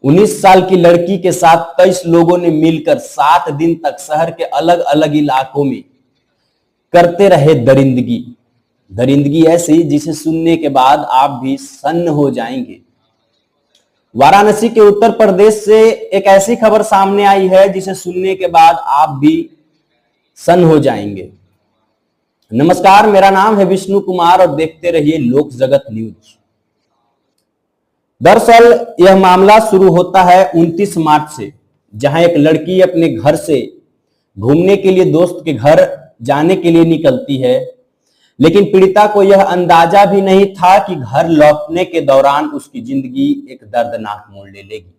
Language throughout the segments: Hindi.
19 साल की लड़की के साथ 23 लोगों ने मिलकर 7 दिन तक शहर के अलग अलग इलाकों में करते रहे दरिंदगी। दरिंदगी ऐसी जिसे सुनने के बाद आप भी सन्न हो जाएंगे। वाराणसी के उत्तर प्रदेश से एक ऐसी खबर सामने आई है जिसे सुनने के बाद आप भी सन्न हो जाएंगे। नमस्कार, मेरा नाम है विष्णु कुमार और देखते रहिए लोक जगत न्यूज। दरअसल यह मामला शुरू होता है 29 मार्च से, जहां एक लड़की अपने घर से घूमने के लिए दोस्त के घर जाने के लिए निकलती है, लेकिन पीड़िता को यह अंदाजा भी नहीं था कि घर लौटने के दौरान उसकी जिंदगी एक दर्दनाक मोड़ ले लेगी।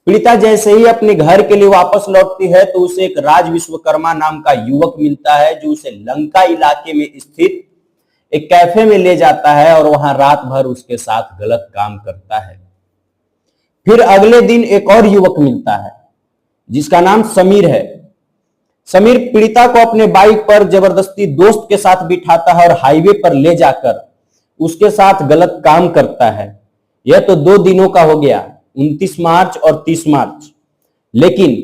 पीड़िता जैसे ही अपने घर के लिए वापस लौटती है तो उसे एक राज विश्वकर्मा नाम का युवक मिलता है, जो उसे लंका इलाके में स्थित एक कैफे में ले जाता है और वहां रात भर उसके साथ गलत काम करता है। फिर अगले दिन एक और युवक मिलता है जिसका नाम समीर है। समीर पीड़िता को अपने बाइक पर जबरदस्ती दोस्त के साथ बिठाता है और हाईवे पर ले जाकर उसके साथ गलत काम करता है। यह तो 2 दिनों का हो गया, 29 मार्च और 30 मार्च। लेकिन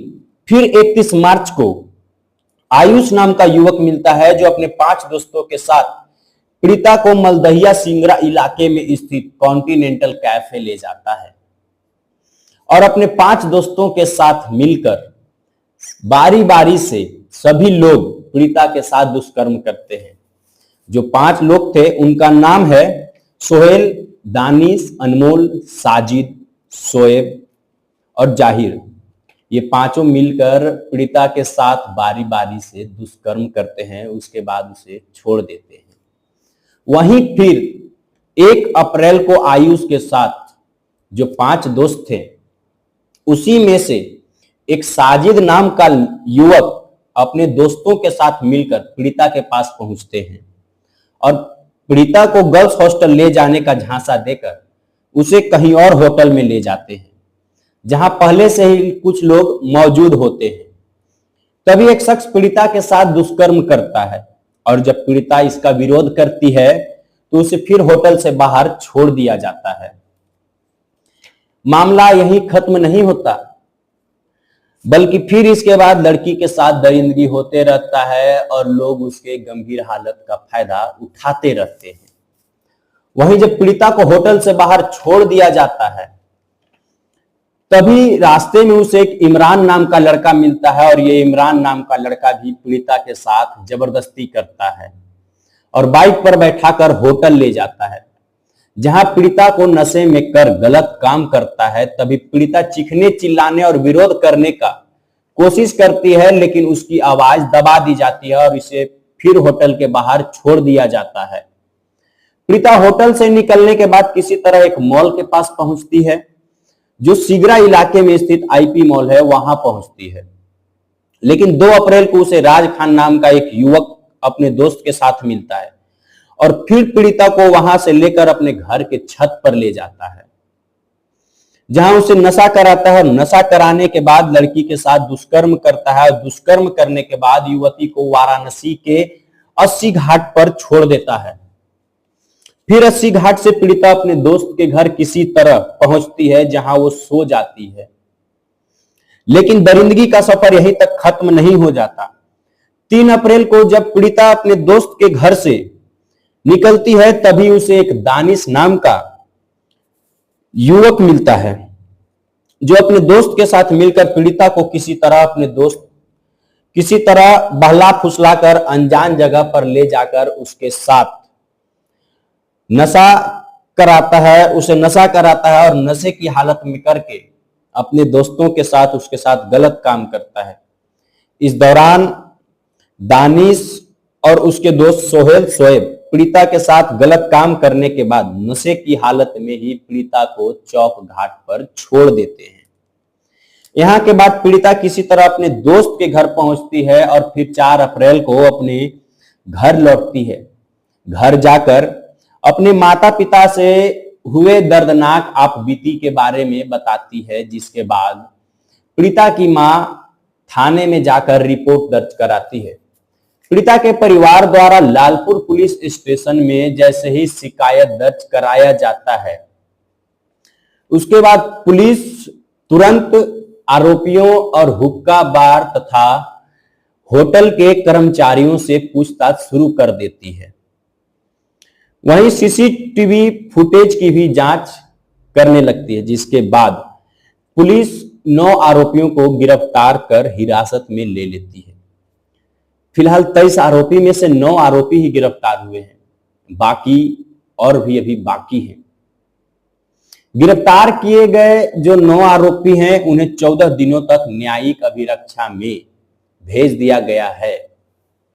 फिर 31 मार्च को आयुष नाम का युवक मिलता है, जो अपने 5 दोस्तों के साथ पीड़िता को मलदहिया सिंगरा इलाके में स्थित कॉन्टिनेंटल कैफे ले जाता है और अपने 5 दोस्तों के साथ मिलकर बारी बारी से सभी लोग पीड़िता के साथ दुष्कर्म करते हैं। जो 5 लोग थे उनका नाम है सोहेल, दानिश, अनमोल, साजिद, शोएब और जाहिर। ये पांचों मिलकर पीड़िता के साथ बारी बारी से दुष्कर्म करते हैं, उसके बाद उसे छोड़ देते हैं। वहीं फिर 1 अप्रैल को आयुष के साथ जो 5 दोस्त थे, उसी में से एक साजिद नाम का युवक अपने दोस्तों के साथ मिलकर पीड़िता के पास पहुंचते हैं और पीड़िता को गर्ल्स हॉस्टल ले जाने का झांसा देकर उसे कहीं और होटल में ले जाते हैं, जहां पहले से ही कुछ लोग मौजूद होते हैं। तभी एक शख्स पीड़िता के साथ दुष्कर्म करता है और जब पीड़िता इसका विरोध करती है तो उसे फिर होटल से बाहर छोड़ दिया जाता है। मामला यहीं खत्म नहीं होता, बल्कि फिर इसके बाद लड़की के साथ दरिंदगी होते रहता है और लोग उसके गंभीर हालत का फायदा उठाते रहते हैं। वहीं जब पीड़िता को होटल से बाहर छोड़ दिया जाता है, तभी रास्ते में उसे एक इमरान नाम का लड़का मिलता है और ये इमरान नाम का लड़का भी पीड़िता के साथ जबरदस्ती करता है और बाइक पर बैठाकर होटल ले जाता है, जहां पीड़िता को नशे में कर गलत काम करता है। तभी पीड़िता चीखने, चिल्लाने और विरोध करने का कोशिश करती है, लेकिन उसकी आवाज दबा दी जाती है और इसे फिर होटल के बाहर छोड़ दिया जाता है। पीड़िता होटल से निकलने के बाद किसी तरह एक मॉल के पास पहुंचती है, जो सिगरा इलाके में स्थित आईपी मॉल है, वहां पहुंचती है। लेकिन 2 अप्रैल को उसे राज खान नाम का एक युवक अपने दोस्त के साथ मिलता है और फिर पीड़िता को वहां से लेकर अपने घर के छत पर ले जाता है, जहां उसे नशा कराता है और नशा कराने के बाद लड़की के साथ दुष्कर्म करता है और दुष्कर्म करने के बाद युवती को वाराणसी के 80 घाट पर छोड़ देता है। फिर 80 घाट से पीड़िता अपने दोस्त के घर किसी तरह पहुंचती है, जहां वो सो जाती है। लेकिन दरिंदगी का सफर यहीं तक खत्म नहीं हो जाता। 3 अप्रैल को जब पीड़िता अपने दोस्त के घर से निकलती है, तभी उसे एक दानिश नाम का युवक मिलता है, जो अपने दोस्त के साथ मिलकर पीड़िता को किसी तरह बहला फुसलाकर अनजान जगह पर ले जाकर उसके साथ उसे नशा कराता है और नशे की हालत में करके अपने दोस्तों के साथ उसके साथ गलत काम करता है। इस दौरान दानिश और उसके दोस्त सोहेल, शोएब पीड़िता के साथ गलत काम करने के बाद नशे की हालत में ही पीड़िता को चौक घाट पर छोड़ देते हैं। यहां के बाद पीड़िता किसी तरह अपने दोस्त के घर पहुंचती है और फिर 4 अप्रैल को अपने घर लौटती है। घर जाकर अपने माता पिता से हुए दर्दनाक आपबीती के बारे में बताती है, जिसके बाद पीड़िता की मां थाने में जाकर रिपोर्ट दर्ज कराती है। पीड़िता के परिवार द्वारा लालपुर पुलिस स्टेशन में जैसे ही शिकायत दर्ज कराया जाता है, उसके बाद पुलिस तुरंत आरोपियों और हुक्का बार तथा होटल के कर्मचारियों से पूछताछ शुरू कर देती है। वहीं सीसीटीवी फुटेज की भी जांच करने लगती है, जिसके बाद पुलिस 9 आरोपियों को गिरफ्तार कर हिरासत में ले लेती है। फिलहाल 23 आरोपी में से 9 आरोपी ही गिरफ्तार हुए हैं, बाकी और भी अभी बाकी हैं। गिरफ्तार किए गए जो 9 आरोपी हैं उन्हें 14 दिनों तक न्यायिक अभिरक्षा में भेज दिया गया है।